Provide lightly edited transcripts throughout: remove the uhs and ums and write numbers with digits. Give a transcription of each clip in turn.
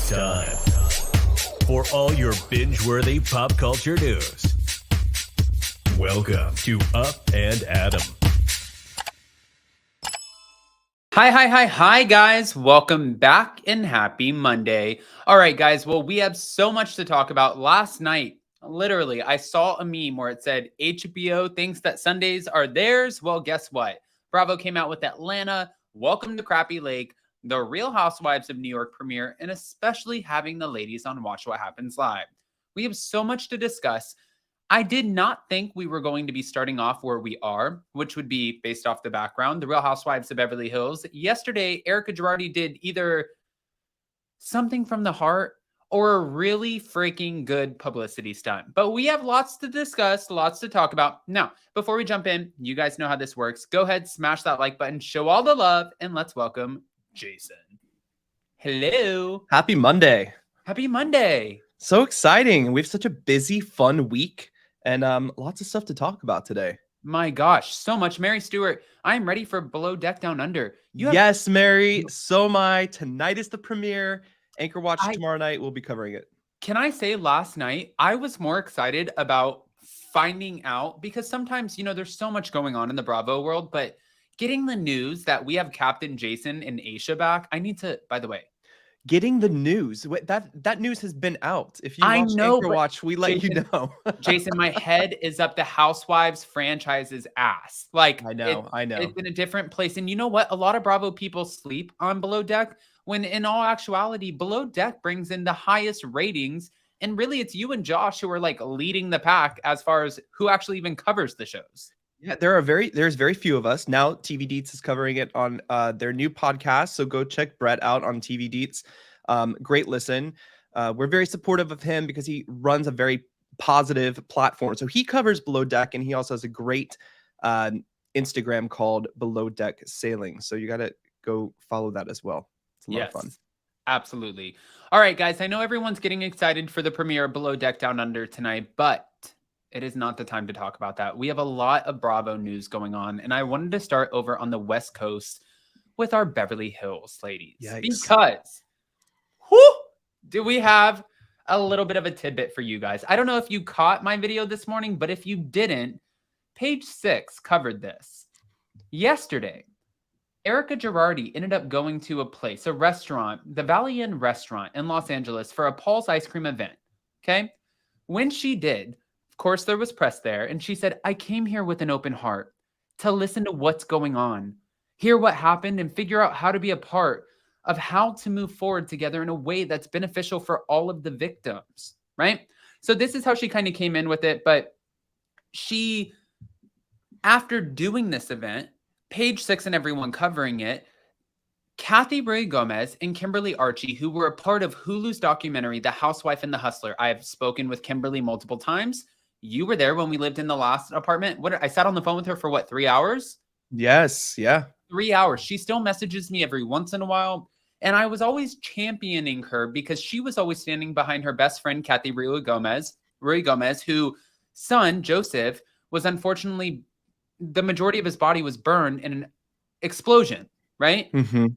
It's time for all your binge-worthy pop culture news. Welcome to Up and Adam. Hi, guys. Welcome back and happy Monday. All right, guys. Well, we have so much to talk about. Last night, literally, I saw a meme where it said HBO thinks that Sundays are theirs. Well, guess what? Bravo came out with Atlanta, Welcome to Crappie Lake, The Real Housewives of New York premiere, and especially having the ladies on Watch What Happens Live. We have so much to discuss. I did not think we were going to be starting off where we are, which would be based off the background, The Real Housewives of Beverly Hills. Yesterday, Erika Girardi did either something from the heart or a really freaking good publicity stunt. But we have lots to discuss, lots to talk about. Now, before we jump in, you guys know how this works. Go ahead, smash that like button, show all the love, and let's welcome Jason. Hello. Happy Monday. Happy Monday. So exciting. We have such a busy, fun week and lots of stuff to talk about today. My gosh, so much. Mary Stewart, I'm ready for Below Deck Down Under. Yes, Mary. So am I. Tonight is the premiere. Anchor Watch tomorrow night. We'll be covering it. Can I say last night, I was more excited about finding out because sometimes, there's so much going on in the Bravo world, but getting the news that we have Captain Jason and Aisha back, I need to, by the way. Getting the news. That news has been out. If you watch Anchor Watch, we let you know. Jason, my head is up the Housewives franchise's ass. Like, I know. It's in a different place. And you know what? A lot of Bravo people sleep on Below Deck when in all actuality, Below Deck brings in the highest ratings. And really, it's you and Josh who are like leading the pack as far as who actually even covers the shows. Yeah, there's very few of us. Now TV Deets is covering it on their new podcast. So go check Brett out on TV Deets. Great listen. We're very supportive of him because he runs a very positive platform. So he covers Below Deck and he also has a great Instagram called Below Deck Sailing. So you got to go follow that as well. It's a lot of fun. Absolutely. All right, guys. I know everyone's getting excited for the premiere of Below Deck Down Under tonight, but it is not the time to talk about that. We have a lot of Bravo news going on, and I wanted to start over on the West Coast with our Beverly Hills ladies. Yikes. Because do we have a little bit of a tidbit for you guys. I don't know if you caught my video this morning, but if you didn't, Page 6 covered this. Yesterday, Erika Girardi ended up going to a restaurant, the Valley Inn restaurant in Los Angeles for a Paul's Ice Cream event, okay? When she did, of course, there was press there, and she said, I came here with an open heart to listen to what's going on, hear what happened, and figure out how to be a part of how to move forward together in a way that's beneficial for all of the victims, right? So this is how she kind of came in with it, but she, after doing this event, Page 6 and everyone covering it, Kathy Ray Gomez and Kimberly Archie, who were a part of Hulu's documentary, The Housewife and the Hustler. I have spoken with Kimberly multiple times. You were there when we lived in the last apartment. I sat on the phone with her for 3 hours? Yes. Yeah. 3 hours. She still messages me every once in a while. And I was always championing her because she was always standing behind her best friend, Kathy Ray Gomez, whose son, Joseph, was unfortunately, the majority of his body was burned in an explosion, right? Mm-hmm.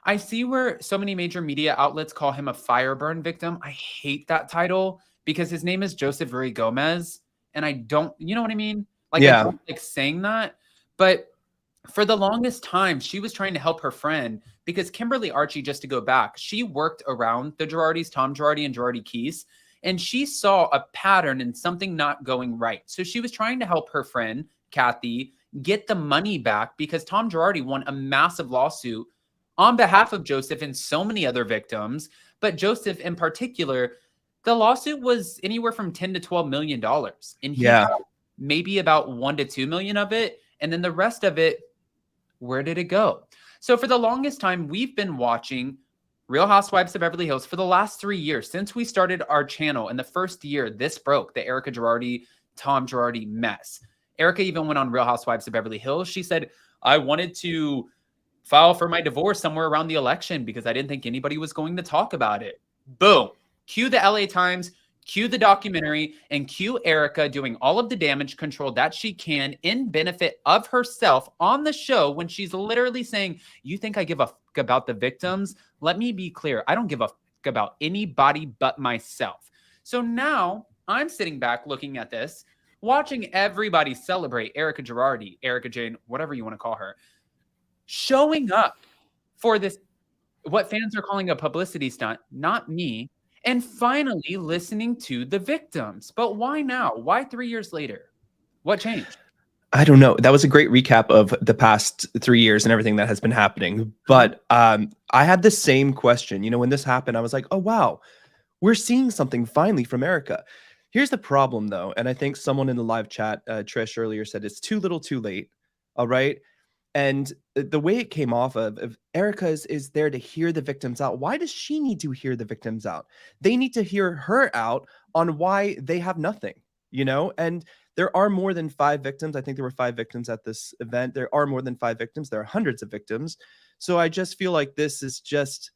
I see where so many major media outlets call him a fire burn victim. I hate that title because his name is Joseph Ray Gomez. And I don't, you know what I mean? Like, yeah. I don't like saying that. But for the longest time, she was trying to help her friend because Kimberly Archie, just to go back, she worked around the Girardis, Tom Girardi and Girardi Keese, and she saw a pattern and something not going right. So she was trying to help her friend, Kathy, get the money back because Tom Girardi won a massive lawsuit on behalf of Joseph and so many other victims. But Joseph in particular, the lawsuit was anywhere from $10 to $12 million. And he got maybe about $1 to $2 million of it. And then the rest of it, where did it go? So for the longest time, we've been watching Real Housewives of Beverly Hills for the last 3 years. Since we started our channel in the first year, this broke, the Erika Girardi, Tom Girardi mess. Erika even went on Real Housewives of Beverly Hills. She said, I wanted to file for my divorce somewhere around the election because I didn't think anybody was going to talk about it. Boom. Cue the LA Times, cue the documentary and cue Erika doing all of the damage control that she can in benefit of herself on the show when she's literally saying, you think I give a fuck about the victims? Let me be clear. I don't give a fuck about anybody but myself. So now I'm sitting back looking at this, watching everybody celebrate Erika Girardi, Erika Jayne, whatever you want to call her, showing up for this, what fans are calling a publicity stunt, not me, and finally listening to the victims. But why now? Why 3 years later? What changed? I don't know. That was a great recap of the past 3 years and everything that has been happening. But I had the same question. You know, when this happened, I was like, oh, wow, we're seeing something finally from Erika. Here's the problem, though. And I think someone in the live chat, Trish, earlier said it's too little too late. All right. And the way it came off of Erika is there to hear the victims out. Why does she need to hear the victims out? They need to hear her out on why they have nothing, you know? And there are more than 5 victims. I think there were 5 victims at this event. There are more than 5 victims. There are hundreds of victims. So I just feel like this is just,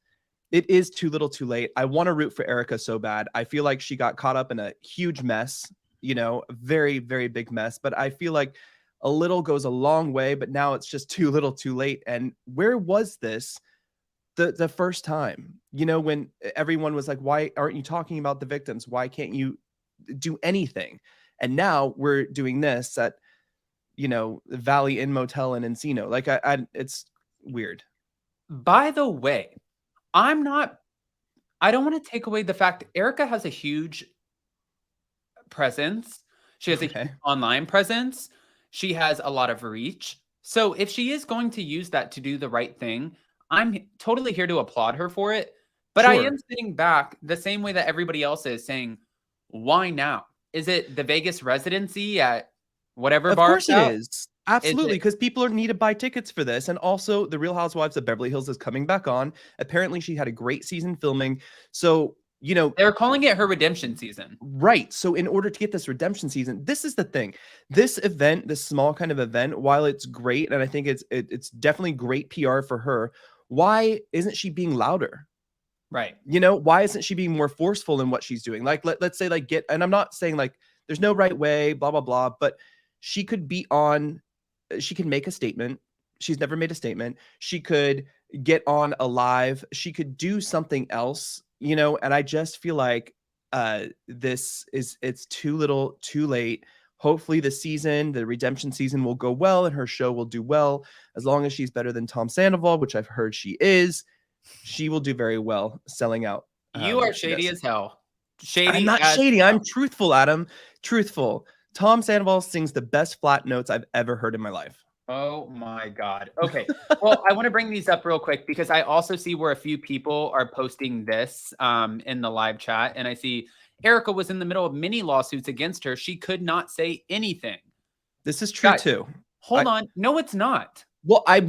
it is too little too late. I want to root for Erika so bad. I feel like she got caught up in a huge mess, you know, a very, very big mess. But I feel like a little goes a long way, but now it's just too little too late. And where was this the first time, you know, when everyone was like, why aren't you talking about the victims? Why can't you do anything? And now we're doing this at, you know, the Valley Inn Motel in Encino. Like it's weird. By the way, I don't want to take away the fact that Erika has a huge presence. She has a huge online presence. She has a lot of reach. So if she is going to use that to do the right thing, I'm totally here to applaud her for it. But I am sitting back the same way that everybody else is saying, why now? Is it the Vegas residency at whatever bar? Of course it is. Absolutely, because people need to buy tickets for this. And also, The Real Housewives of Beverly Hills is coming back on. Apparently, she had a great season filming. So, you know, they're calling it her redemption season. Right. So in order to get this redemption season, this is the thing. This event, this small kind of event, while it's great, and I think it's definitely great PR for her, why isn't she being louder? Right. You know, why isn't she being more forceful in what she's doing? Like, let's say, like, and I'm not saying like there's no right way, blah, blah, blah, but she could be on, she can make a statement. She's never made a statement. She could get on a live. She could do something else, you know, and I just feel like it's too little too late. Hopefully the redemption season will go well and her show will do well. As long as she's better than Tom Sandoval, which I've heard she is, she will do very well selling out. You are shady as hell. Shady. I'm not shady. I'm truthful, Adam. Truthful. Tom Sandoval sings the best flat notes I've ever heard in my life. Oh my God. Okay. Well, I want to bring these up real quick because I also see where a few people are posting this in the live chat. And I see Erika was in the middle of many lawsuits against her. She could not say anything. This is true too. Hold on. No, it's not. Well, I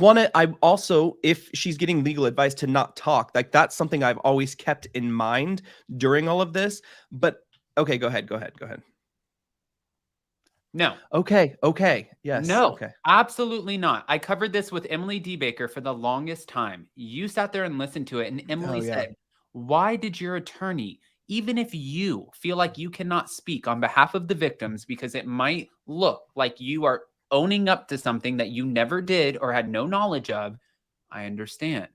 also, if she's getting legal advice to not talk, like that's something I've always kept in mind during all of this. But okay, go ahead. No. Okay. Yes. No, okay. Absolutely not. I covered this with Emily D. Baker for the longest time. You sat there and listened to it. And Emily said, why did your attorney, even if you feel like you cannot speak on behalf of the victims because it might look like you are owning up to something that you never did or had no knowledge of, I understand.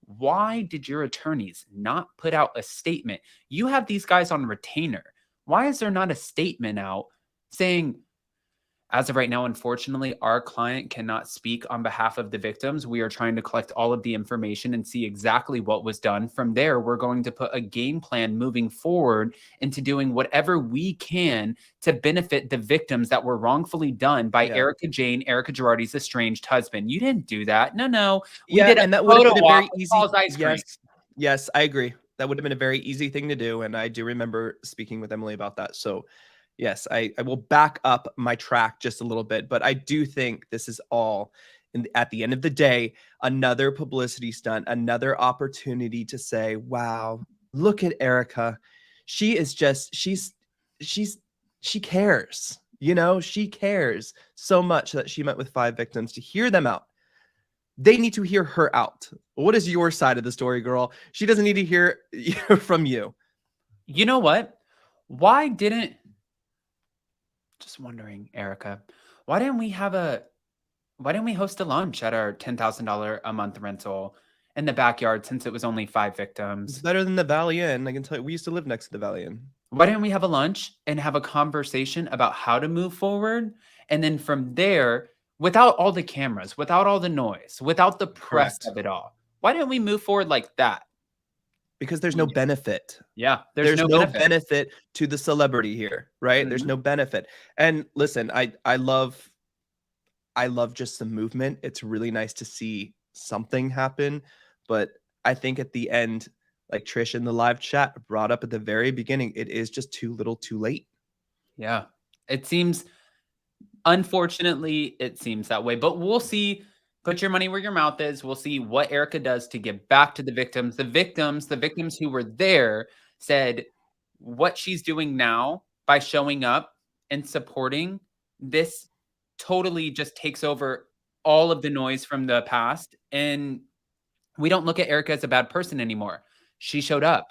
Why did your attorneys not put out a statement? You have these guys on retainer. Why is there not a statement out saying, as of right now, unfortunately, our client cannot speak on behalf of the victims. We are trying to collect all of the information and see exactly what was done. From there, we're going to put a game plan moving forward into doing whatever we can to benefit the victims that were wrongfully done by Erika Jayne, Erika Girardi's estranged husband. You didn't do that. No. We did and that would have been a very easy. Yes, I agree. That would have been a very easy thing to do. And I do remember speaking with Emily about that. So yes, I will back up my track just a little bit, but I do think this is all, at the end of the day, another publicity stunt, another opportunity to say, wow, look at Erika. She is just, she cares, you know, she cares so much that she met with 5 victims. To hear them out, they need to hear her out. What is your side of the story, girl? She doesn't need to hear from you. You know what? Why didn't, just wondering, Erika, why didn't we host a lunch at our $10,000 a month rental in the backyard since it was only 5 It's victims? better than the Valley Inn. I can tell you, we used to live next to the Valley Inn. Why didn't we have a lunch and have a conversation about how to move forward? And then from there, without all the cameras, without all the noise, without the press Correct. of it all, why didn't we move forward like that? Because there's no benefit. Yeah, There's no no benefit. benefit to the celebrity here, right? There's Mhm. no benefit. And listen, I love just the movement. It's really nice to see something happen, but I think at the end, like Trish in the live chat brought up at the very beginning, it is just too little, too late. Yeah, it seems, unfortunately, it seems that way, but we'll see. Put your money where your mouth is. We'll see what Erika does to give back to the victims. The victims who were there said what she's doing now by showing up and supporting this totally just takes over all of the noise from the past. And we don't look at Erika as a bad person anymore. She showed up.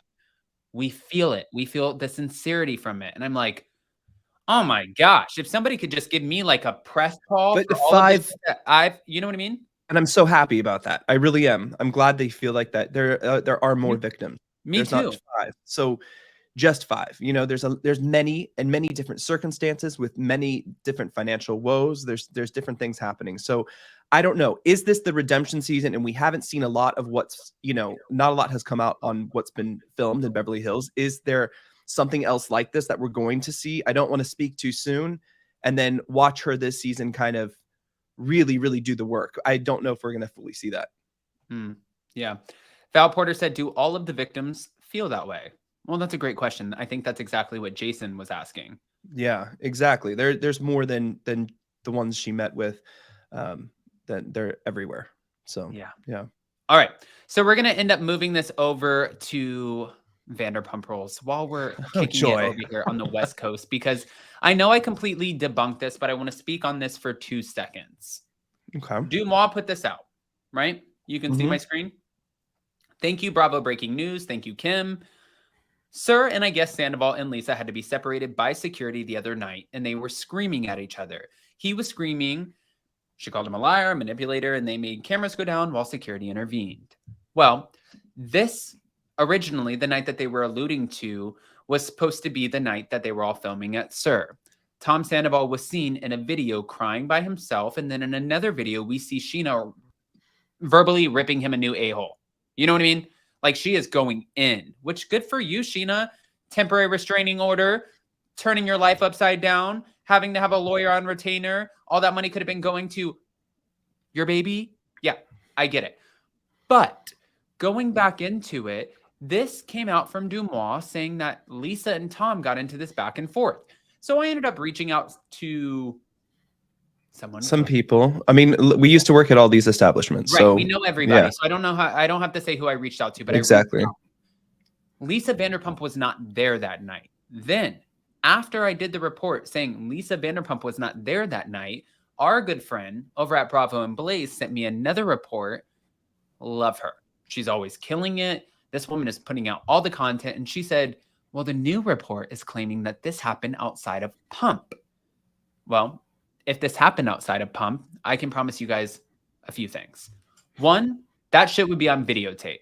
We feel it. We feel the sincerity from it. And I'm like, oh my gosh, if somebody could just give me like a press call But for the all of this 5 that you know what I mean? and I'm so happy about that. I really am. I'm glad they feel like that. There are more victims. Me There's too. not 5. So just 5. You know, there's many and many different circumstances with many different financial woes. There's different things happening. So I don't know. Is this the redemption season? And we haven't seen a lot of what's, you know, not a lot has come out on what's been filmed in Beverly Hills. Is there something else like this that we're going to see? I don't want to speak too soon and then watch her this season kind of really, really do the work. I don't know if we're going to fully see that. Yeah. Val Porter said, do all of the victims feel that way? Well, that's a great question. I think that's exactly what Jason was asking. Yeah, exactly. There's more than the ones she met with. That they're everywhere. So yeah. All right. So we're gonna end up moving this over to Vanderpump Rules while we're kicking it over here on the West Coast, because I know I completely debunked this, but I want to speak on this for 2 seconds. Okay. Dumois put this out, right? You can see my screen. Thank you, Bravo Breaking News. Thank you, Kim. Sir and I guess Sandoval and Lisa had to be separated by security the other night, and they were screaming at each other. He was screaming. She called him a liar, a manipulator, and they made cameras go down while security intervened. Well, this originally, the night that they were alluding to, was supposed to be the night that they were all filming at Sir. Tom Sandoval was seen in a video crying by himself, and then in another video, we see Sheena verbally ripping him a new a-hole. You know what I mean? Like, she is going in, which good for you, Sheena. Temporary restraining order, turning your life upside down, having to have a lawyer on retainer. All that money could have been going to your baby. Yeah, I get it. But going back into it, this came out from Dumois saying that Lisa and Tom got into this back and forth. So I ended up reaching out to some people. I mean, we used to work at all these establishments, right? so We know everybody, yeah. so I don't know how. I don't have to say who I reached out to, but Exactly. I reached out. Lisa Vanderpump was not there that night. Then, after I did the report saying Lisa Vanderpump was not there that night, our good friend over at Bravo and Blaze sent me another report. Love her. She's always killing it. This woman is putting out all the content, and she said, well, the new report is claiming that this happened outside of Pump. Well, if this happened outside of Pump, I can promise you guys a few things. One, that shit would be on videotape.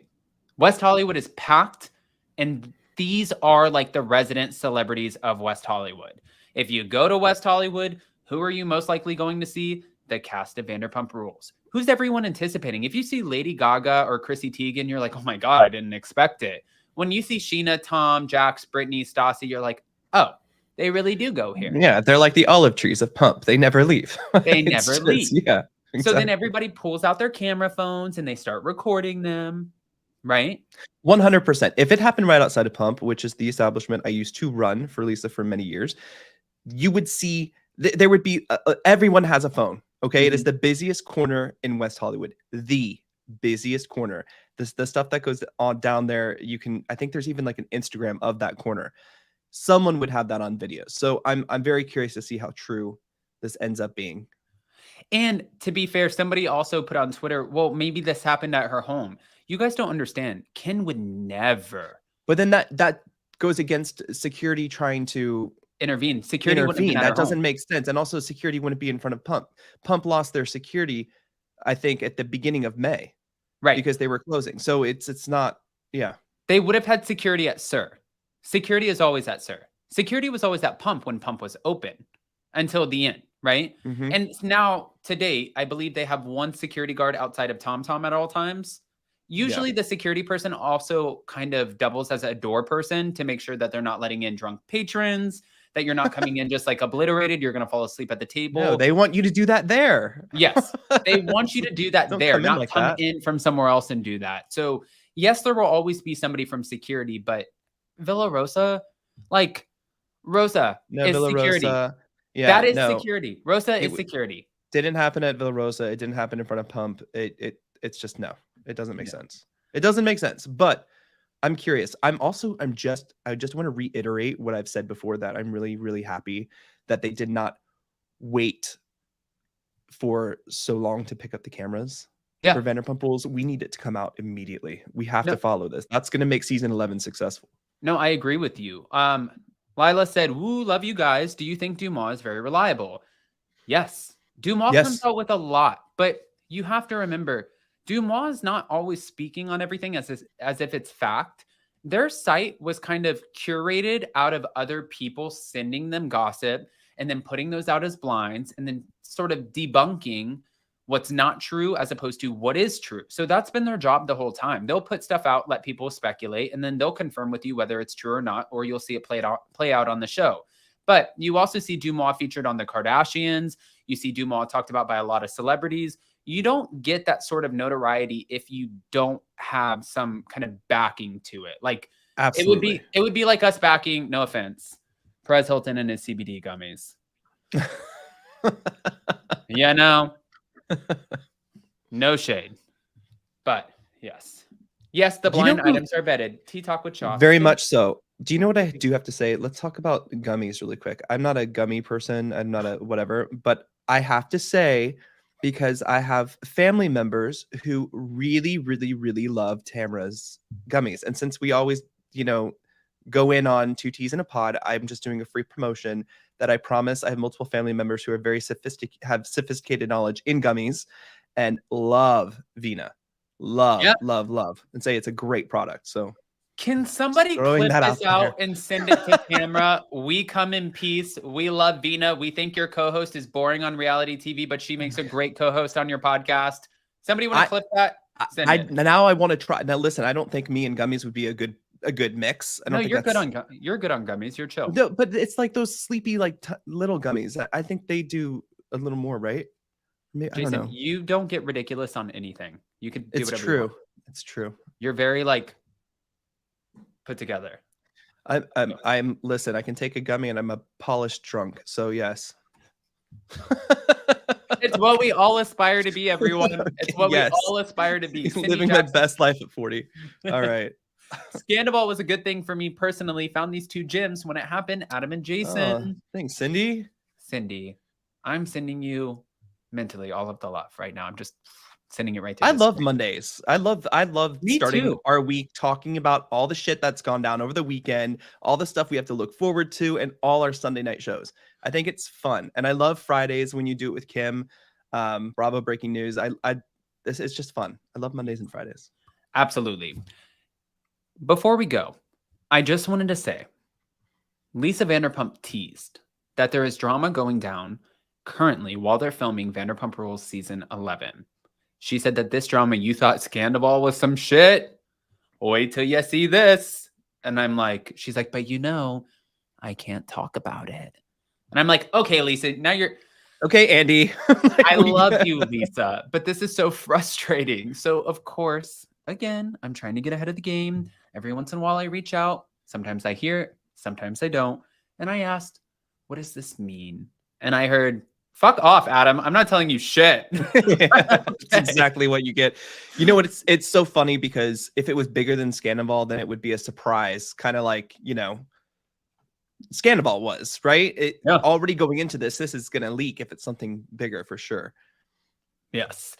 West Hollywood is packed, and these are like the resident celebrities of West Hollywood. If you go to West Hollywood, who are you most likely going to see? The cast of Vanderpump Rules. Who's everyone anticipating? If you see Lady Gaga or Chrissy Teigen, you're like, oh my God, I didn't expect it. When you see Sheena, Tom, Jax, Brittany, Stassi, you're like, oh, they really do go here. Yeah, they're like the olive trees of Pump. They never leave. They never leave. Yeah. Exactly. So then everybody pulls out their camera phones and they start recording them, right? 100%. If it happened right outside of Pump, which is the establishment I used to run for Lisa for many years, you would see there would be everyone has a phone. Okay, It is the busiest corner in West Hollywood. The busiest corner. The stuff that goes on down there, you can. I think there's even like an Instagram of that corner. Someone would have that on video. So I'm very curious to see how true this ends up being. And to be fair, somebody also put on Twitter, well, maybe this happened at her home. You guys don't understand. Ken would never. But then that goes against security trying to intervene. Security wouldn't have been at That her doesn't home. make sense. And also security wouldn't be in front of Pump. Pump lost their security, I think, at the beginning of May. Right. Because they were closing. So it's not, yeah. They would have had security at SUR. Security is always at SUR. Security was always at Pump when Pump was open until the end, right? Mhm. And now, to date, I believe they have one security guard outside of Tom Tom at all times. Usually the security person also kind of doubles as a door person to make sure that they're not letting in drunk patrons, that you're not coming in just like obliterated. You're going to fall asleep at the table. No, they want you to do that there. Yes, they want you to do that there, not come in from somewhere else and do that. So yes, there will always be somebody from security, but Villa Rosa, like Rosa is Villa security. Rosa, yeah, that is security. Rosa is security. Didn't happen at Villa Rosa. It didn't happen in front of Pump. It's just no. It doesn't make sense. It doesn't make sense. But I'm curious. I just want to reiterate what I've said before, that I'm really, really happy that they did not wait for so long to pick up the cameras. For Vanderpump Rules. We need it to come out immediately. We have to follow this. That's going to make season 11 successful. No, I agree with you. Lila said, "Woo, love you guys. Do you think Dumas is very reliable?" Yes. Dumas comes out with a lot, but you have to remember, Dumas is not always speaking on everything as if it's fact. Their site was kind of curated out of other people sending them gossip and then putting those out as blinds and then sort of debunking what's not true as opposed to what is true. So that's been their job the whole time. They'll put stuff out, let people speculate, and then they'll confirm with you whether it's true or not, or you'll see it play out on the show. But you also see Dumas featured on the Kardashians. You see Dumas talked about by a lot of celebrities. You don't get that sort of notoriety if you don't have some kind of backing to it. Like Absolutely. it would be like us backing, no offense, Perez Hilton and his CBD gummies. Yeah, no. No shade. But yes. Yes, the blind items are vetted. Tea Talk with Shaw. Very much so. Do you know what I do have to say? Let's talk about gummies really quick. I'm not a gummy person. I'm not a whatever, but I have to say, because I have family members who really, really, really love Tamra's gummies. And since we always, go in on 2 T's in a pod, I'm just doing a free promotion that I promise. I have multiple family members who are very sophisticated knowledge in gummies and love Vina. Love, and say it's a great product. So can somebody clip this out and send it to camera? We come in peace. We love Vina. We think your co-host is boring on reality TV, but she makes a great co-host on your podcast. Somebody want to clip that? Now I want to try. Now listen, I don't think me and gummies would be a good mix. I don't think you're good on gummies. You're chill. No, but it's like those sleepy little gummies. I think they do a little more, right? Jason, I don't know. You don't get ridiculous on anything. You can do whatever you want. It's true. You're very put together. I'm listen, I can take a gummy and I'm a polished drunk. So yes. It's what we all aspire to be, everyone. It's what we all aspire to be. Living my best life at 40. All right. Scandal was a good thing for me personally. Found these 2 gems when it happened. Adam and Jason. Thanks, Cindy. Cindy, I'm sending you mentally all of the love right now. I'm just sending it right to I love Mondays. I love Me starting too. our week talking about all the shit that's gone down over the weekend, all the stuff we have to look forward to, and all our Sunday night shows. I think it's fun. And I love Fridays when you do it with Kim. Bravo Breaking News. It's just fun. I love Mondays and Fridays. Absolutely. Before we go, I just wanted to say, Lisa Vanderpump teased that there is drama going down currently while they're filming Vanderpump Rules season 11. She said that this drama, you thought Scandal was some shit. Wait till you see this. And I'm like, she's like, but I can't talk about it. And I'm like, okay, Lisa, now you're... Okay, Andy. I love you, Lisa, but this is so frustrating. So, of course, again, I'm trying to get ahead of the game. Every once in a while, I reach out. Sometimes I hear it. Sometimes I don't. And I asked, what does this mean? And I heard, fuck off, Adam. I'm not telling you shit. That's exactly what you get. You know what? It's so funny because if it was bigger than Scandal, then it would be a surprise. Kind of like, Scandal was, right? Already going into this is going to leak if it's something bigger for sure. Yes.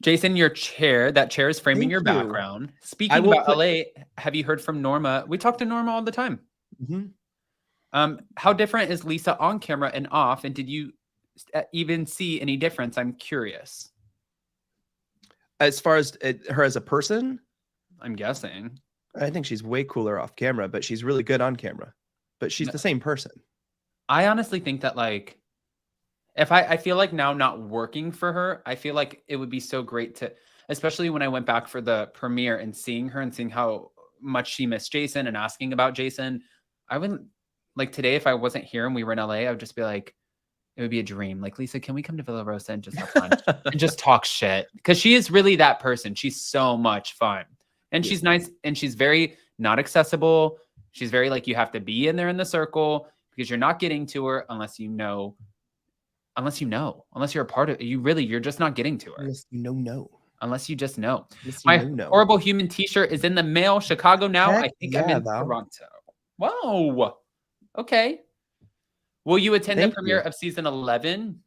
Jason, that chair is framing Thank your you. background. Speaking about LA, have you heard from Norma? We talk to Norma all the time. How different is Lisa on camera and off? And did you even see any difference? I'm curious. As far as her as a person, I'm guessing. I think she's way cooler off camera, but she's really good on camera. But she's the same person. I honestly think that, like, if I feel like now not working for her, I feel like it would be so great to, especially when I went back for the premiere and seeing her and seeing how much she missed Jason and asking about Jason. I wouldn't, like, today, if I wasn't here and we were in LA, I would just be like, it would be a dream. Like, Lisa, can we come to Villa Rosa and just have fun and just talk shit? Because she is really that person. She's so much fun. And she's nice, and she's very not accessible. She's very, like, you have to be in there in the circle because you're not getting to her unless you're a part of it. You're just not getting to her. Unless you just know. My horrible human t-shirt is in the mail. Chicago now. Heck I think I'm in Toronto. Whoa. Okay. Will you attend the premiere of season 11?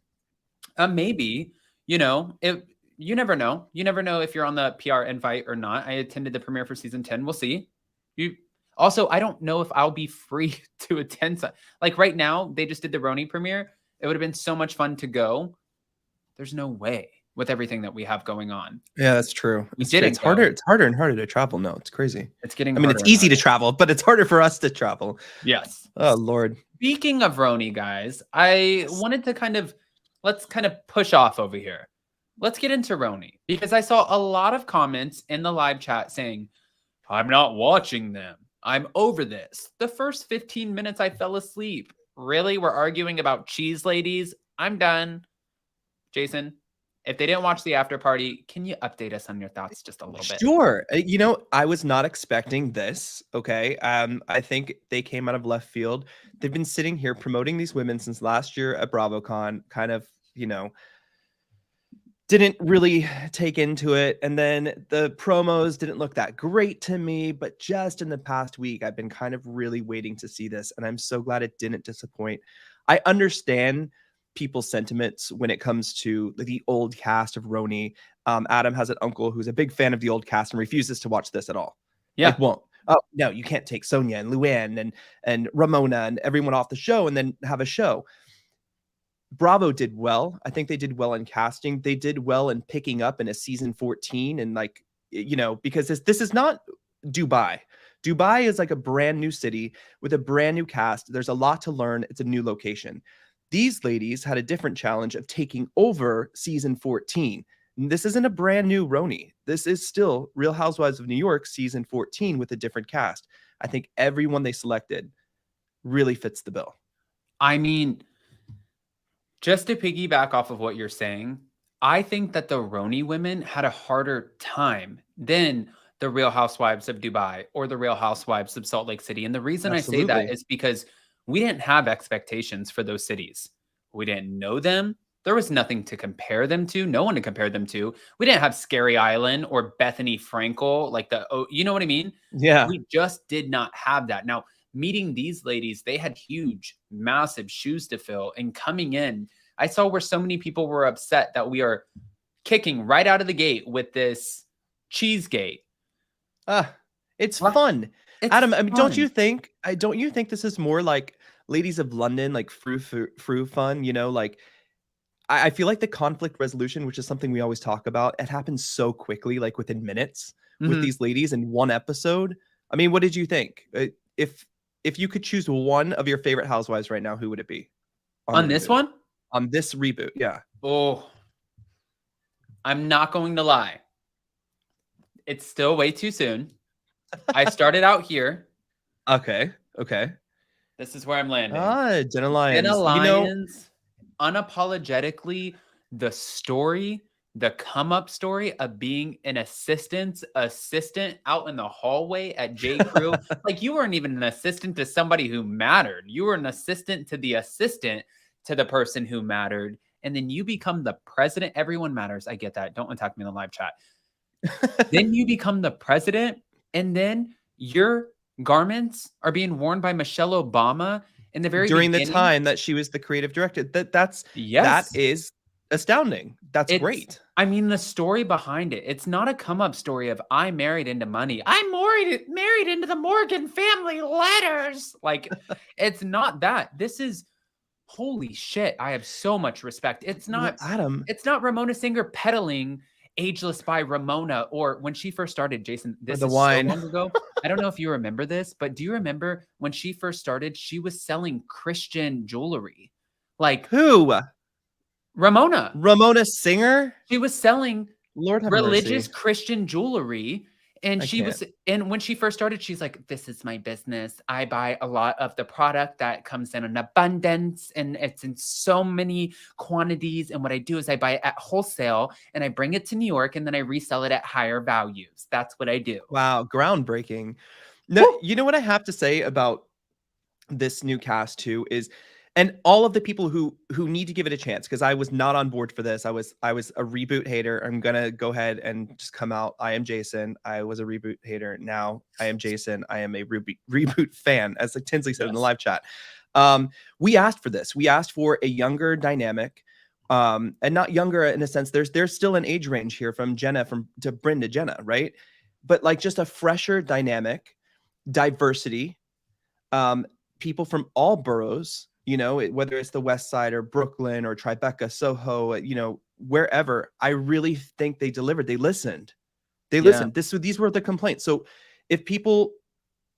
Maybe. You know, you never know. You never know if you're on the PR invite or not. I attended the premiere for season 10. We'll see. Also, I don't know if I'll be free to attend. Like right now, they just did the RHONY premiere. It would have been so much fun to go. There's no way with everything that we have going on. Yeah, that's true. It's harder. It's harder and harder to travel. No, it's crazy. It's getting. I mean, it's easy to travel, but it's harder for us to travel. Yes. Oh Lord. Speaking of RHONY, guys, I wanted to let's push off over here. Let's get into RHONY because I saw a lot of comments in the live chat saying, "I'm not watching them. I'm over this. The first 15 minutes, I fell asleep. Really? We're arguing about cheese ladies? I'm done." Jason, if they didn't watch the after party, can you update us on your thoughts just a little bit? Sure. You know, I was not expecting this. Okay. I think they came out of left field. They've been sitting here promoting these women since last year at BravoCon, kind of, you know, didn't really take into it. And then the promos didn't look that great to me, but just in the past week, I've been kind of really waiting to see this. And I'm so glad it didn't disappoint. I understand people's sentiments when it comes to the old cast of RHONY. Adam has an uncle who's a big fan of the old cast and refuses to watch this at all. Yeah. Like, won't. Oh, no, you can't take Sonia and Luann and Ramona and everyone off the show and then have a show. Bravo did well. I think they did well in casting. They did well in picking up in a season 14 and, like, you know, because this is not Dubai. Dubai is like a brand new city with a brand new cast. There's a lot to learn. It's a new location. These ladies had a different challenge of taking over season 14. This isn't a brand new RHONY. This is still Real Housewives of New York season 14 with a different cast. I think everyone they selected really fits the bill. I mean, just to piggyback off of what you're saying, I think that the RHONY women had a harder time than the Real Housewives of Dubai or the Real Housewives of Salt Lake City. And the reason I say that is because we didn't have expectations for those cities. We didn't know them. There was nothing to compare them to. No one to compare them to. We didn't have Scary Island or Bethany Frankel, like you know what I mean? Yeah. We just did not have that. Now, meeting these ladies, they had huge, massive shoes to fill. And coming in, I saw where so many people were upset that we are kicking right out of the gate with this cheese gate. It's fun. Adam, I mean, fun. don't you think this is more like Ladies of London, like frou fun, you know, like I feel like the conflict resolution, which is something we always talk about, it happens so quickly, like within minutes with these ladies in one episode. I mean, what did you think? If you could choose one of your favorite housewives right now, who would it be? On this one? On this reboot, yeah. Oh, I'm not going to lie. It's still way too soon. I started out here. Okay. This is where I'm landing. Jenna Lyons. Jenna Lyons, unapologetically, the story, the come-up story of being an assistant out in the hallway at J. Crew. Like, you weren't even an assistant to somebody who mattered. You were an assistant to the person who mattered. And then you become the president. Everyone matters. I get that. Don't attack me in the live chat. Then you become the president, and then your garments are being worn by Michelle Obama in the very during beginning. The time that she was the creative director. That is astounding. That's great. I mean, the story behind it, it's not a come up story of I married into money. I married into the Morgan family letters. Like, it's not that. This is holy shit. I have so much respect. It's not Adam. It's not Ramona Singer peddling Ageless by Ramona, or when she first started, Jason, this the is wine. so long ago. I don't know if you remember this, but do you remember when she first started, she was selling Christian jewelry? Like Who? Ramona Singer? She was selling Lord have religious mercy. Christian jewelry. And I and when she first started, she's like, this is my business. I buy a lot of the product that comes in an abundance and it's in so many quantities. And what I do is I buy it at wholesale and I bring it to New York and then I resell it at higher values. That's what I do. Wow, groundbreaking. No, you know what I have to say about this new cast too is, and all of the people who need to give it a chance, because I was not on board for this. I was a reboot hater. I'm gonna go ahead and just come out. I am Jason. I was a reboot hater. Now I am Jason. I am a reboot fan, as like Tinsley said in the live chat. We asked for this. We asked for a younger dynamic, and not younger in a sense. There's still an age range here from Jenna to Bryn to Jenna, right? But like just a fresher dynamic, diversity, people from all boroughs. You know, whether it's the West Side or Brooklyn or Tribeca, Soho, you know, wherever. I really think they delivered. They listened. These were the complaints. So if people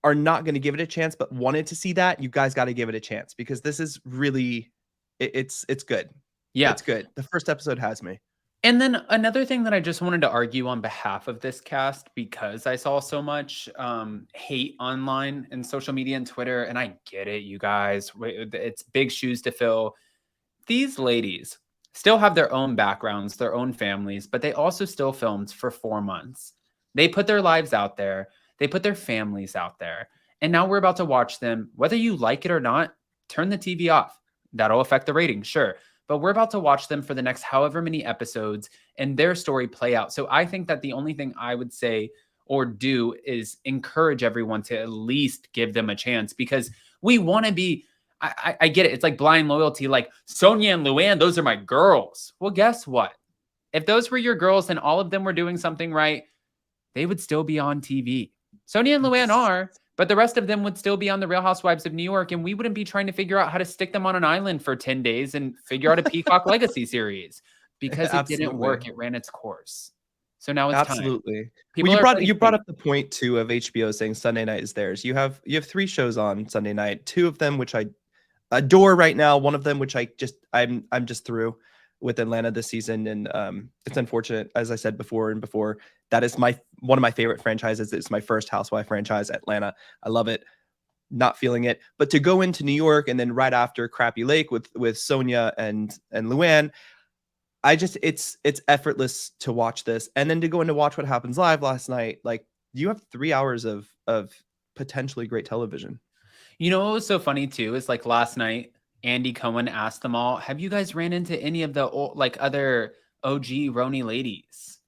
are not going to give it a chance, but wanted to see that, you guys got to give it a chance, because this is really, it's good. Yeah. It's good. The first episode has me. And then another thing that I just wanted to argue on behalf of this cast, because I saw so much hate online and social media and Twitter, and I get it, you guys, it's big shoes to fill. These ladies still have their own backgrounds, their own families, but they also still filmed for 4 months. They put their lives out there. They put their families out there. And now we're about to watch them. Whether you like it or not, turn the TV off. That'll affect the rating, sure. But we're about to watch them for the next however many episodes and their story play out. So I think that the only thing I would say or do is encourage everyone to at least give them a chance, because we want to be, I get it. It's like blind loyalty, like Sonia and Luann, those are my girls. Well, guess what? If those were your girls and all of them were doing something right, they would still be on TV. Sonia and Luann are, but the rest of them would still be on the Real Housewives of New York, and we wouldn't be trying to figure out how to stick them on an island for 10 days and figure out a Peacock Legacy series, because it didn't work. It ran its course. So now it's time. Well, you brought up the point too of HBO saying Sunday night is theirs. You have 3 shows on Sunday night, 2 of them which I adore right now, one of them which I'm just through with Atlanta this season, and it's unfortunate, as I said before, that is one of my favorite franchises. It's my first Housewife franchise, Atlanta. I love it. Not feeling it, but to go into New York and then right after Crappie Lake with Sonia and Luann, it's effortless to watch this, and then to go into Watch What Happens Live last night. Like, you have 3 hours of potentially great television. You know what was so funny too is, like, last night Andy Cohen asked them all, have you guys ran into any of the other OG RHONY ladies?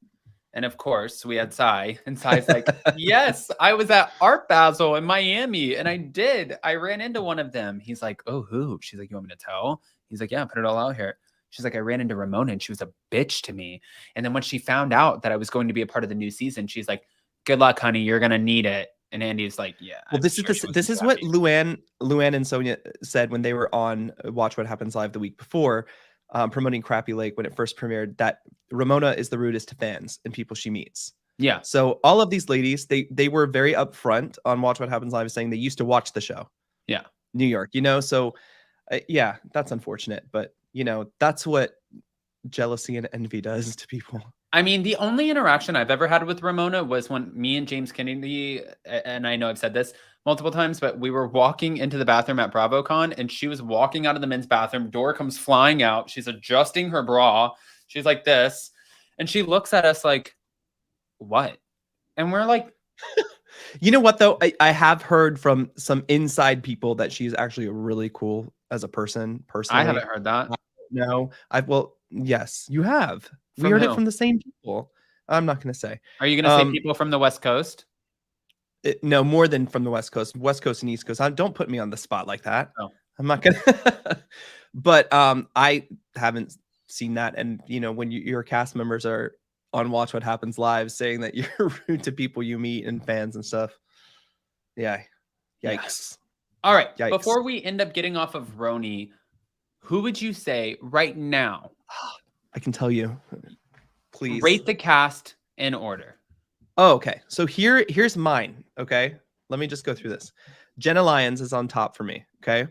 And of course we had Sai, and Sai's like, yes, I was at Art Basel in Miami and I ran into one of them. He's like, oh, who? She's like, you want me to tell? He's like, yeah, put it all out here. She's like, I ran into Ramona and she was a bitch to me. And then when she found out that I was going to be a part of the new season, she's like, good luck, honey, you're going to need it. And Andy's like, yeah. Well, this is what Luann and Sonia said when they were on Watch What Happens Live the week before, promoting Crappie Lake when it first premiered, that Ramona is the rudest to fans and people she meets. Yeah. So all of these ladies, they were very upfront on Watch What Happens Live, saying they used to watch the show. Yeah. New York, you know? So yeah, that's unfortunate, but you know, that's what jealousy and envy does to people. I mean, the only interaction I've ever had with Ramona was when me and James Kennedy, and I know I've said this multiple times, but we were walking into the bathroom at BravoCon, and she was walking out of the men's bathroom. Door comes flying out. She's adjusting her bra. She's like this, and she looks at us like, what? And we're like, you know what, though? I have heard from some inside people that she's actually really cool as a person, personally. I haven't heard that. No, well, yes, you have. We heard it from the same people. I'm not going to say. Are you going to say people from the West Coast? No, more than from the West Coast and East Coast. Don't put me on the spot like that. Oh. I'm not going to. But I haven't seen that. And, you know, when your cast members are on Watch What Happens Live saying that you're rude to people you meet and fans and stuff. Yeah. Yikes. All right. Yikes. Before we end up getting off of RHONY, who would you say right now? I can tell you. Please. Rate the cast in order. Oh, okay. So here's mine. Okay. Let me just go through this. Jenna Lyons is on top for me. Okay.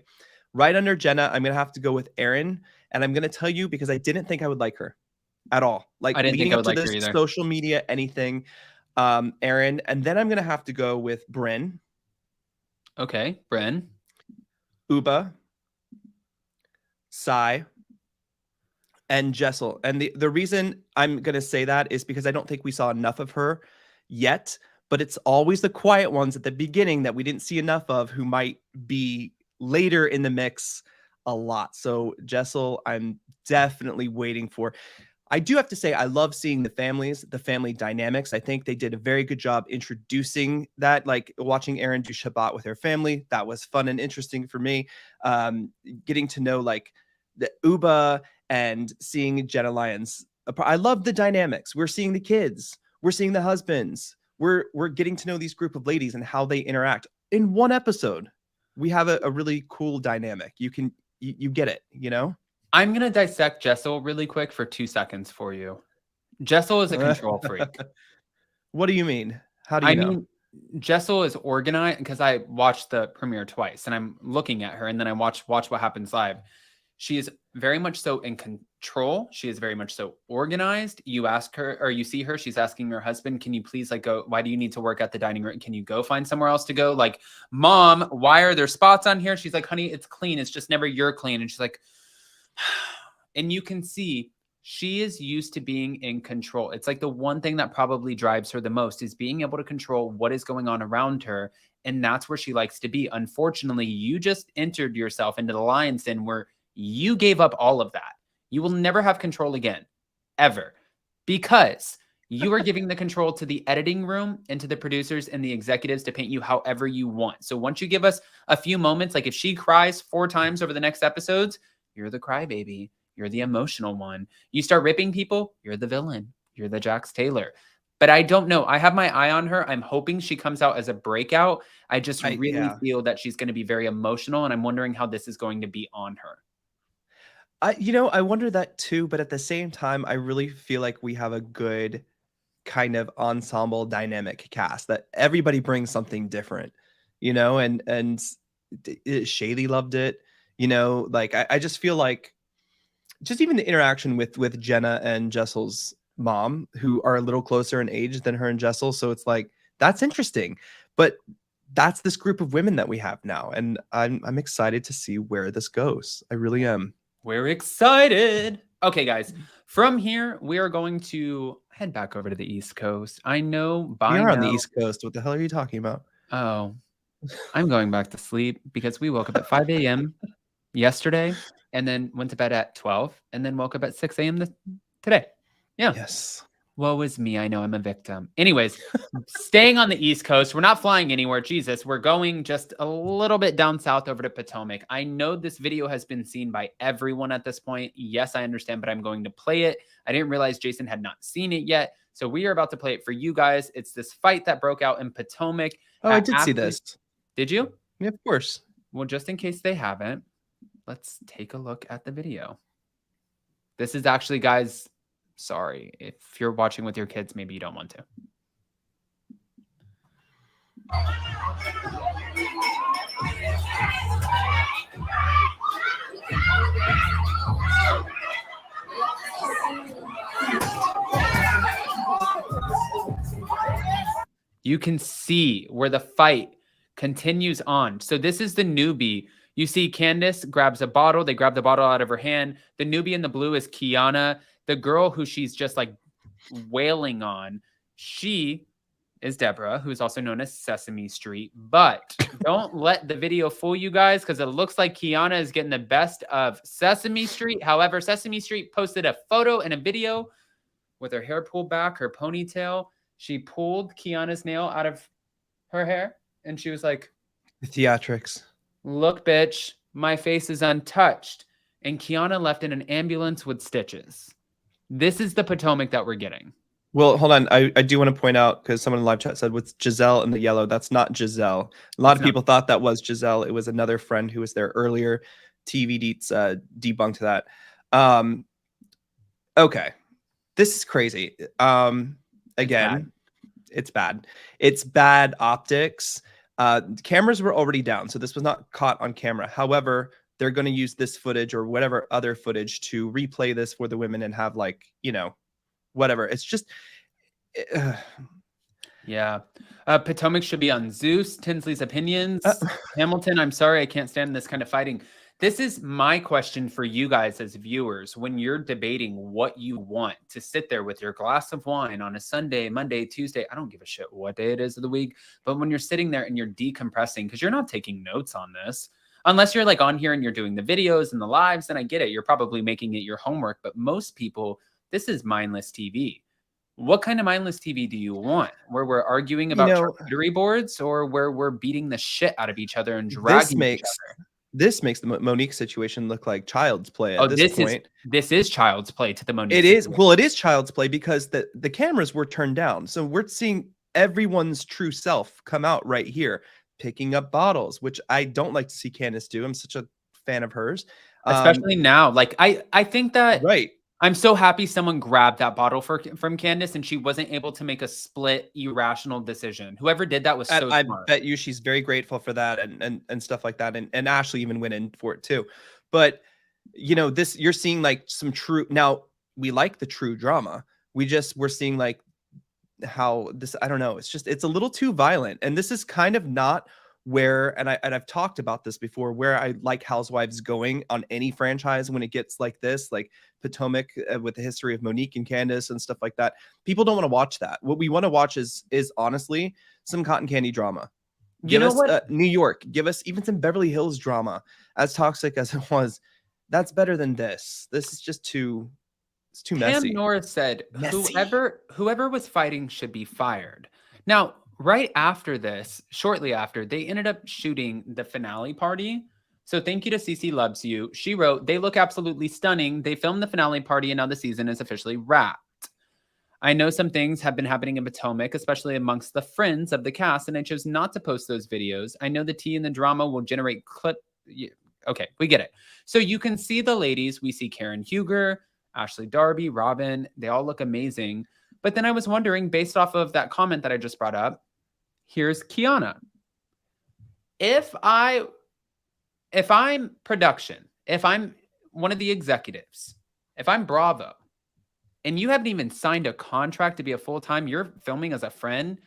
Right under Jenna, I'm going to have to go with Erin. And I'm going to tell you because I didn't think I would like her at all. Like I didn't leading think I up would to like her this, either. social media, anything. Erin. And then I'm going to have to go with Brynn. Okay. Brynn. Uba. Sai. And Jessel. And the reason I'm going to say that is because I don't think we saw enough of her yet, but it's always the quiet ones at the beginning that we didn't see enough of who might be later in the mix a lot. So Jessel, I'm definitely waiting for. I do have to say, I love seeing the families, the family dynamics. I think they did a very good job introducing that, like watching Erin do Shabbat with her family. That was fun and interesting for me. Getting to know like the Uba and seeing Jenna Lyons. I love the dynamics. We're seeing the kids. We're seeing the husbands. We're getting to know these group of ladies and how they interact. In one episode, we have a really cool dynamic. You get it, you know? I'm going to dissect Jessel really quick for 2 seconds for you. Jessel is a control freak. What do you mean? How do you know? I mean, Jessel is organized because I watched the premiere twice and I'm looking at her and then I watch What Happens Live. She is very much so in control. She is very much so organized. You ask her or you see her, she's asking her husband, can you please like go, why do you need to work at the dining room? Can you go find somewhere else to go? Like, Mom, why are there spots on here? She's like, honey, it's clean. It's just never you're clean. And she's like, and you can see she is used to being in control. It's like the one thing that probably drives her the most is being able to control what is going on around her. And that's where she likes to be. Unfortunately, you just entered yourself into the lion's den where you gave up all of that. You will never have control again, ever, because you are giving the control to the editing room and to the producers and the executives to paint you however you want. So once you give us a few moments, like if she cries 4 times over the next episodes, you're the crybaby. You're the emotional one. You start ripping people, you're the villain. You're the Jax Taylor. But I don't know. I have my eye on her. I'm hoping she comes out as a breakout. I just really feel that she's going to be very emotional, and I'm wondering how this is going to be on her. I wonder that too, but at the same time, I really feel like we have a good kind of ensemble dynamic cast that everybody brings something different, you know, and Shaylee loved it, you know, like I just feel like just even the interaction with Jenna and Jessel's mom, who are a little closer in age than her and Jessel. So it's like, that's interesting, but that's this group of women that we have now. And I'm excited to see where this goes. I really am. We're excited. Okay, guys, from here, we are going to head back over to the East Coast. I know by now. We are on the East Coast. What the hell are you talking about? Oh, I'm going back to sleep because we woke up at 5 a.m. yesterday and then went to bed at 12 and then woke up at 6 a.m. today. Yeah. Yes. Woe is me. I know I'm a victim. Anyways, staying on the East Coast. We're not flying anywhere. Jesus, we're going just a little bit down south over to Potomac. I know this video has been seen by everyone at this point. Yes, I understand, but I'm going to play it. I didn't realize Jason had not seen it yet. So we are about to play it for you guys. It's this fight that broke out in Potomac. Oh, I did see this. Did you? Yeah, of course. Well, just in case they haven't, let's take a look at the video. This is actually, guys, sorry. If you're watching with your kids, maybe you don't want to. You can see where the fight continues on. So this is the newbie. You see Candace grabs a bottle. They grab the bottle out of her hand. The newbie in the blue is Kiana. The girl who she's just like wailing on, she is Deborah, who's also known as Sesame Street. But don't let the video fool you guys, because it looks like Kiana is getting the best of Sesame Street. However, Sesame Street posted a photo and a video with her hair pulled back, her ponytail. She pulled Kiana's nail out of her hair, and she was like, The theatrics. look, bitch, my face is untouched. and Kiana left in an ambulance with stitches. This is the Potomac that we're getting. Well, hold on. I do want to point out, because someone in live chat said, what's Giselle in the yellow? That's not Giselle. A lot of people thought that was Giselle. It was another friend who was there earlier. TV Deets debunked that. Okay. This is crazy. Again, it's bad. It's bad optics. Cameras were already down, so this was not caught on camera. However, they're going to use this footage or whatever other footage to replay this for the women and have, like, you know, whatever. It's just yeah. Potomac should be on Zeus. Tinsley's opinions. Hamilton, I'm sorry, I can't stand this kind of fighting. This is my question for you guys as viewers. When you're debating what you want to sit there with your glass of wine on a Sunday, Monday, Tuesday, I don't give a shit what day it is of the week, but when you're sitting there and you're decompressing, because you're not taking notes on this, unless you're like on here and you're doing the videos and the lives, then I get it. You're probably making it your homework, but most people, this is mindless TV. What kind of mindless TV do you want? Where we're arguing about charcuterie boards, or where we're beating the shit out of each other and dragging each other? This makes the Monique situation look like child's play at this point. This is child's play to the Monique. It is. Well, it is child's play because the cameras were turned down. So we're seeing everyone's true self come out right here, picking up bottles, which I don't like to see Candace do. I'm such a fan of hers. Especially now. Like, I think that... Right. I'm so happy someone grabbed that bottle from Candace and she wasn't able to make a split irrational decision. Whoever did that was so smart. I bet you she's very grateful for that and stuff like that. And Ashley even went in for it too. But, you know, this, you're seeing like some true, now we like the true drama. We're seeing like how this, I don't know. It's a little too violent. And this is kind of not where, and I've talked about this before, where I like Housewives going on any franchise when it gets like this, like Potomac with the history of Monique and Candace and stuff like that. People don't want to watch that. What we want to watch is honestly some cotton candy drama. Give us New York. Give us even some Beverly Hills drama. As toxic as it was, that's better than this. This is just too messy. Pam Norris said, whoever was fighting should be fired. Now, right after this, shortly after, they ended up shooting the finale party. So thank you to CC Loves You. She wrote, they look absolutely stunning. They filmed the finale party and now the season is officially wrapped. I know some things have been happening in Potomac, especially amongst the friends of the cast, and I chose not to post those videos. I know the tea and the drama will generate clip. Okay, we get it. So you can see the ladies. We see Karen Huger, Ashley Darby, Robin. They all look amazing. But then I was wondering, based off of that comment that I just brought up, here's Kiana. If I'm production, if I'm one of the executives, if I'm Bravo, and you haven't even signed a contract to be a full-time, you're filming as a friend,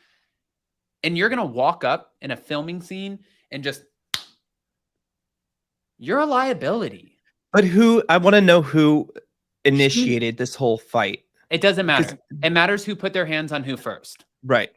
and you're going to walk up in a filming scene and just, you're a liability. But I want to know who initiated this whole fight. It doesn't matter. It matters who put their hands on who first. Right.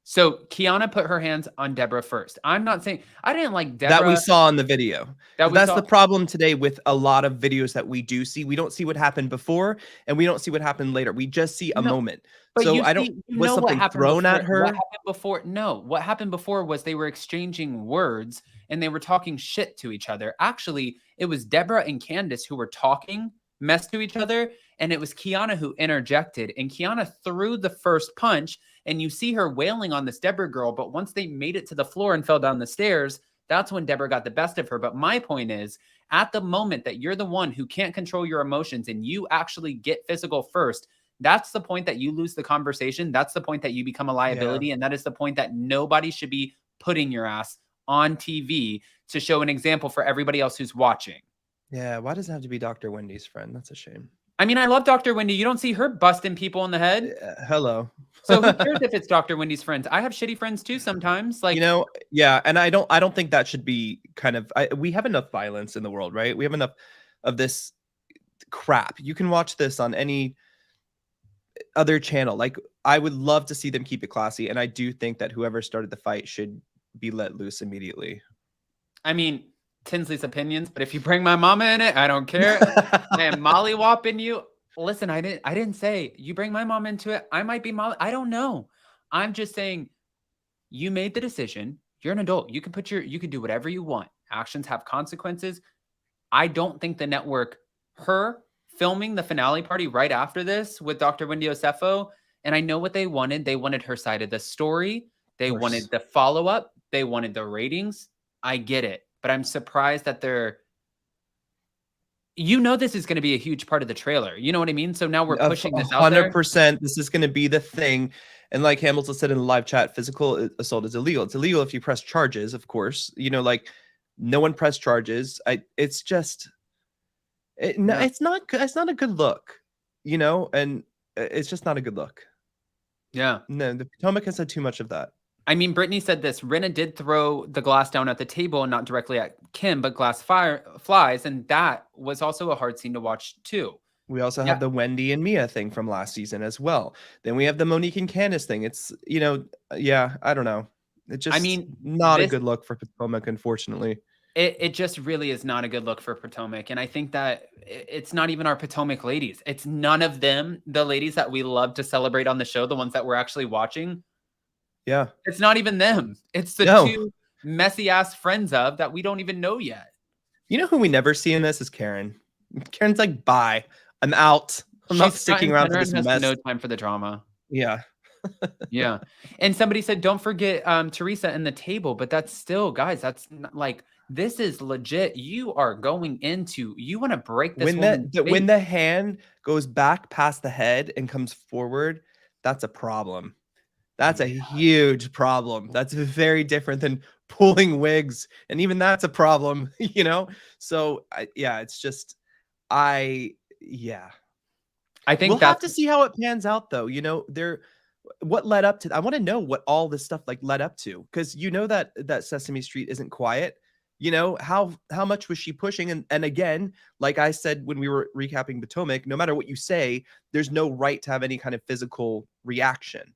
So Kiana put her hands on Deborah first. I'm not saying I didn't like Deborah. That we saw in the video. That's the problem today with a lot of videos that we do see. We don't see what happened before and we don't see what happened later. We just see a moment. So was something thrown at her? What happened before? No, what happened before was they were exchanging words and they were talking shit to each other. Actually, it was Deborah and Candace who were talking mess to each other. And it was Kiana who interjected, and Kiana threw the first punch, and you see her wailing on this Deborah girl. But once they made it to the floor and fell down the stairs, that's when Deborah got the best of her. But my point is, at the moment that you're the one who can't control your emotions and you actually get physical first, that's the point that you lose the conversation. That's the point that you become a liability. Yeah. And that is the point that nobody should be putting your ass on TV to show an example for everybody else who's watching. Yeah. Why does it have to be Dr. Wendy's friend? That's a shame. I mean, I love Dr. Wendy. You don't see her busting people in the head. Hello. So who cares if it's Dr. Wendy's friends? I have shitty friends too sometimes. Like, you know, yeah. And I don't think that should be kind of, we have enough violence in the world, right? We have enough of this crap. You can watch this on any other channel. Like, I would love to see them keep it classy. And I do think that whoever started the fight should be let loose immediately. I mean, Tinsley's opinions, but if you bring my mama in it, I don't care. I am mollywopping you. Listen, I didn't say you bring my mom into it. I might be molly. I don't know. I'm just saying you made the decision. You're an adult. You can do whatever you want. Actions have consequences. I don't think the network, her filming the finale party right after this with Dr. Wendy Osefo, and I know what they wanted. They wanted her side of the story. They wanted the follow-up. They wanted the ratings. I get it. But I'm surprised that they're, this is going to be a huge part of the trailer. You know what I mean? So now we're pushing this out there. 100%. This is going to be the thing. And like Hamilton said in the live chat, physical assault is illegal. It's illegal if you press charges, of course. Like no one pressed charges. It's just, it's not a good look, and it's just not a good look. Yeah. No, the Potomac has had too much of that. I mean, Brittany said this. Rinna did throw the glass down at the table and not directly at Kim, but glass flies. And that was also a hard scene to watch too. We also have the Wendy and Mia thing from last season as well. Then we have the Monique and Candace thing. It's, I don't know. It just, not a good look for Potomac, unfortunately. It just really is not a good look for Potomac. And I think that it's not even our Potomac ladies. It's none of them, the ladies that we love to celebrate on the show, the ones that we're actually watching. Yeah. It's not even them. It's the two messy ass friends of that we don't even know yet. You know who we never see in this is Karen. Karen's like, bye. I'm out. I'm not sticking around for this mess. No time for the drama. Yeah. Yeah. And somebody said, don't forget Teresa and the table. But that's still, guys, that's not, like, this is legit. You are going into, you want to break this when the hand goes back past the head and comes forward, that's a problem. That's a huge problem. That's very different than pulling wigs. And even that's a problem, So, it's just, I think we'll have to see how it pans out, though. What led up to, I want to know what all this stuff led up to, because that Sesame Street isn't quiet. How much was she pushing? And again, like I said when we were recapping Potomac, no matter what you say, there's no right to have any kind of physical reaction.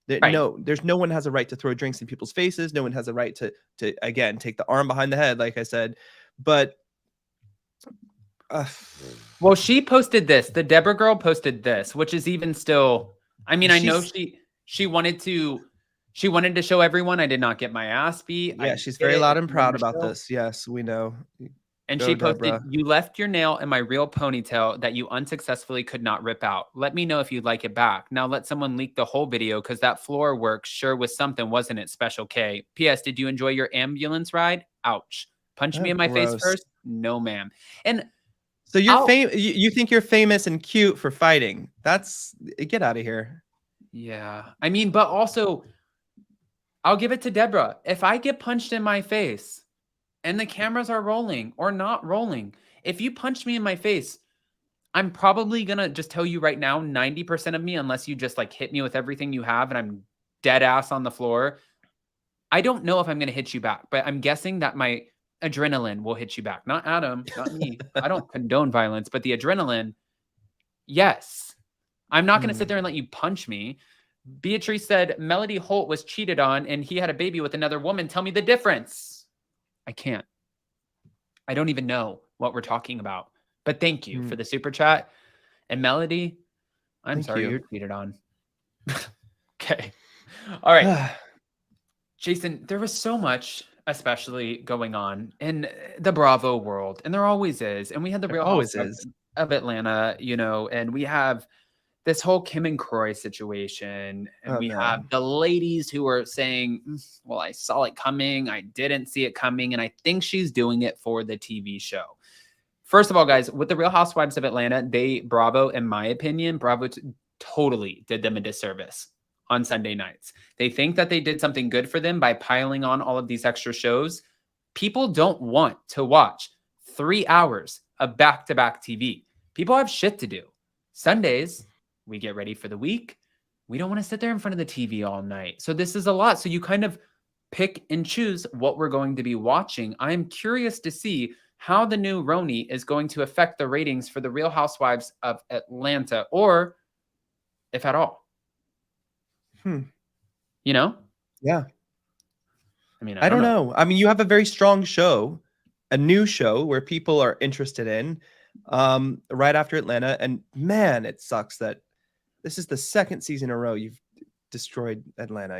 Right. No, there's no one has a right to throw drinks in people's faces. No one has a right to again take the arm behind the head, like I said. But well, she posted this. The Deborah girl posted this, which is even still. I mean, I know she wanted to show everyone I did not get my ass beat. Yeah, she's very loud and proud about this. Yes, we know. And she posted, you left your nail in my real ponytail that you unsuccessfully could not rip out. Let me know if you'd like it back. Now let someone leak the whole video because that floor work sure was something, wasn't it, Special K? P.S. Did you enjoy your ambulance ride? Ouch. Punch me in my face first? No, ma'am. And so you think you're famous and cute for fighting. Get out of here. Yeah. I mean, but also, I'll give it to Deborah. If I get punched in my face, and the cameras are rolling or not rolling, if you punch me in my face, I'm probably going to just tell you right now, 90% of me, unless you just hit me with everything you have and I'm dead ass on the floor, I don't know if I'm going to hit you back, but I'm guessing that my adrenaline will hit you back. Not Adam, not me. I don't condone violence, but the adrenaline, yes. I'm not going to sit there and let you punch me. Beatrice said, Melody Holt was cheated on and he had a baby with another woman. Tell me the difference. I can't. I don't even know what we're talking about. But thank you for the super chat. And Melody, I'm sorry you're cheated on. Okay. All right. Jason, there was so much, especially going on in the Bravo world. And there always is. And we had the Real Housewives of Atlanta, and we have this whole Kim and Croy situation. And we have the ladies who are saying, well, I saw it coming. I didn't see it coming. And I think she's doing it for the TV show. First of all, guys, with the Real Housewives of Atlanta, Bravo, in my opinion, Bravo totally did them a disservice on Sunday nights. They think that they did something good for them by piling on all of these extra shows. People don't want to watch 3 hours of back-to-back TV. People have shit to do. Sundays, we get ready for the week. We don't want to sit there in front of the TV all night. So this is a lot. So you kind of pick and choose what we're going to be watching. I'm curious to see how the new RHONY is going to affect the ratings for the Real Housewives of Atlanta, or if at all. Yeah. I mean, I don't know. I mean, you have a very strong show, a new show where people are interested in right after Atlanta. And man, it sucks that this is the second season in a row you've destroyed Atlanta,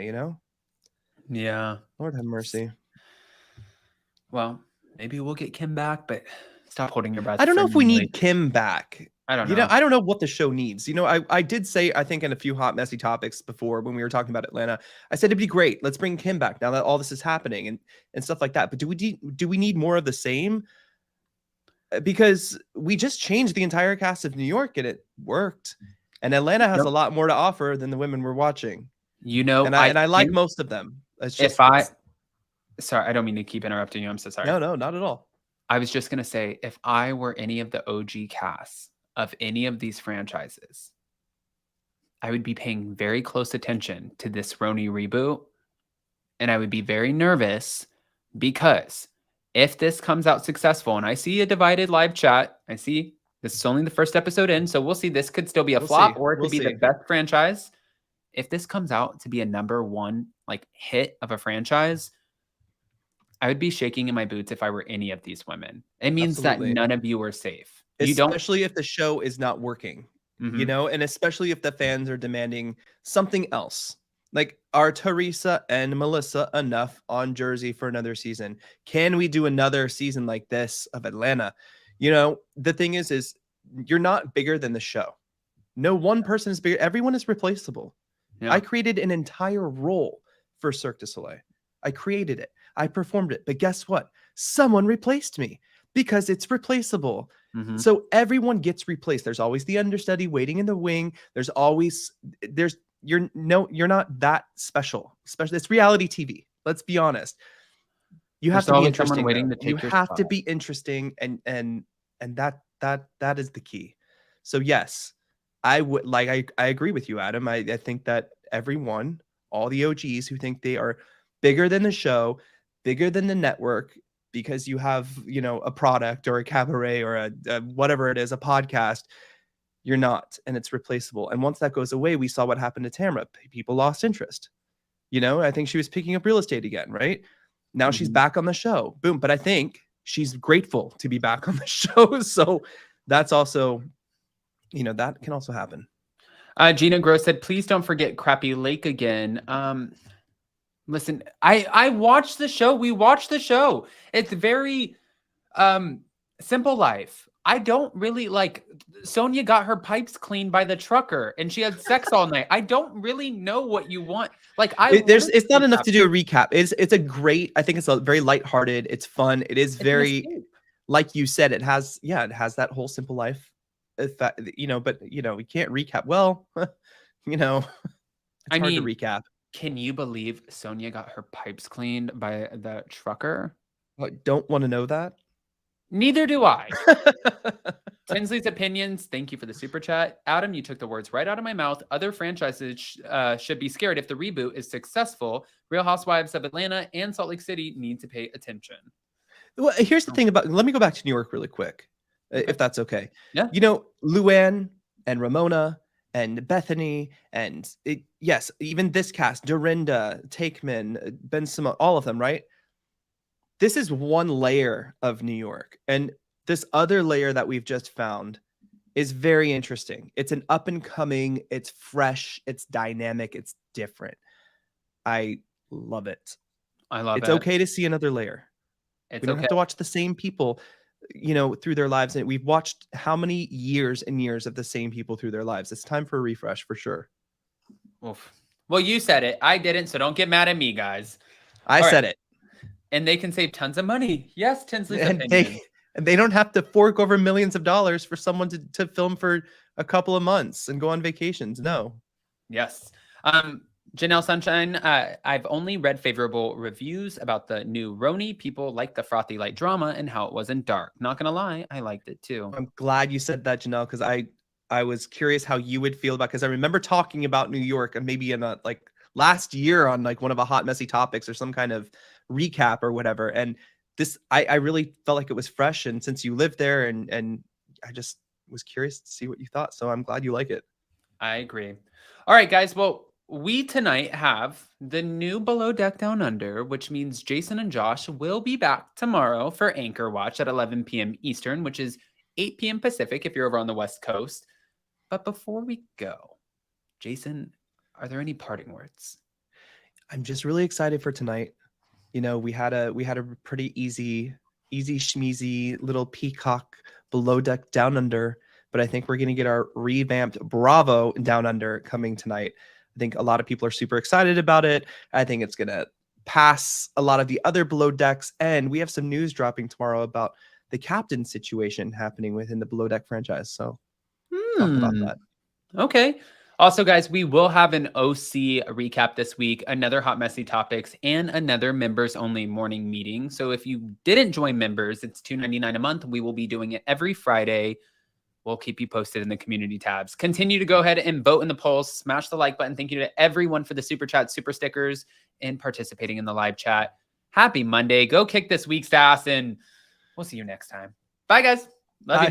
Yeah. Lord have mercy. Well, maybe we'll get Kim back, but Stop holding your breath. I don't know for if we nearly- need Kim back. I don't know. I don't know what the show needs. I did say, I think in a few hot, messy topics before when we were talking about Atlanta, I said it'd be great. Let's bring Kim back now that all this is happening and stuff like that. But do we need more of the same? Because we just changed the entire cast of New York and it worked. And Atlanta has a lot more to offer than the women we're watching. And I like most of them. It's just sorry, I don't mean to keep interrupting you. I'm so sorry. No, not at all. I was just going to say, if I were any of the OG casts of any of these franchises, I would be paying very close attention to this RHONY reboot. And I would be very nervous because if this comes out successful, and I see a divided live chat, I see this is only the first episode in, so we'll see. This could still be a flop, or it could be the best franchise. If this comes out to be a #1 hit of a franchise, I would be shaking in my boots if I were any of these women. It means that none of you are safe. Especially if the show is not working, and especially if the fans are demanding something else. Like, are Teresa and Melissa enough on Jersey for another season? Can we do another season like this of Atlanta? The thing is you're not bigger than the show. No one person is bigger. Everyone is replaceable. Yeah. I created an entire role for Cirque du Soleil. I created it. I performed it. But guess what? Someone replaced me because it's replaceable. So everyone gets replaced. There's always the understudy waiting in the wing. You're not that special. Especially it's reality TV. Let's be honest. You have to be interesting. You have to be interesting, and that is the key. So yes, I would I agree with you, Adam. I think that everyone, all the OGs who think they are bigger than the show, bigger than the network, because you have a product or a cabaret or a whatever it is, a podcast. You're not, and it's replaceable. And once that goes away, we saw what happened to Tamara. People lost interest. I think she was picking up real estate again, right? Now she's back on the show. Boom. But I think she's grateful to be back on the show. So that's also, that can also happen. Gina Gross said, please don't forget Crappie Lake again. Listen, I watched the show. We watched the show. It's very simple life. I don't really Sonia got her pipes cleaned by the trucker and she had sex all night. I don't really know what you want. It's not enough to do a recap. It's a great, I think it's a very lighthearted. It's fun. It is very, like you said, it has that whole simple life effect, but we can't recap. Well, it's hard to recap. Can you believe Sonia got her pipes cleaned by the trucker? I don't want to know that. Neither do I. Tinsley's opinions. Thank you for the super chat. Adam, you took the words right out of my mouth. Other franchises should be scared if the reboot is successful. Real Housewives of Atlanta and Salt Lake City need to pay attention. Well, here's the thing let me go back to New York really quick, if that's okay. Yeah. Luann and Ramona and Bethany and yes, even this cast, Dorinda, Takeman, Ben Simone, all of them, right? This is one layer of New York. And this other layer that we've just found is very interesting. It's an up and coming, it's fresh, it's dynamic, it's different. love it. I love it. It's okay to see another layer. We don't have to watch the same people, through their lives. And we've watched how many years and years of the same people through their lives. It's time for a refresh for sure. Oof. Well, you said it. I didn't, so don't get mad at me, guys. I said it. And they can save tons of money. Yes, Tinsley's opinion. And they don't have to fork over millions of dollars for someone to film for a couple of months and go on vacations. No. Yes. Janelle Sunshine, I've only read favorable reviews about the new RHONY. People like the frothy light drama and how it wasn't dark. Not gonna lie, I liked it too. I'm glad you said that, Janelle, because I was curious how you would feel about, because I remember talking about New York and maybe in a last year on one of the hot messy topics or some kind of recap or whatever. And this, I really felt like it was fresh. And since you lived there and I just was curious to see what you thought. So I'm glad you like it. I agree. All right, guys. Well, we tonight have the new Below Deck Down Under, which means Jason and Josh will be back tomorrow for Anchor Watch at 11 p.m. Eastern, which is 8 p.m. Pacific if you're over on the West Coast. But before we go, Jason, are there any parting words? I'm just really excited for tonight. We had a pretty easy easy schmeezy little peacock below deck down under, but I think we're going to get our revamped Bravo down under coming tonight. I think a lot of people are super excited about it. I think it's going to pass a lot of the other below decks, and we have some news dropping tomorrow about the captain situation happening within the below deck franchise. So talk about that. Okay. Also, guys, we will have an OC recap this week, another Hot Messy Topics, and another members-only morning meeting. So if you didn't join members, it's $2.99 a month. We will be doing it every Friday. We'll keep you posted in the community tabs. Continue to go ahead and vote in the polls. Smash the like button. Thank you to everyone for the super chat, super stickers, and participating in the live chat. Happy Monday. Go kick this week's ass, and we'll see you next time. Bye, guys. Love you.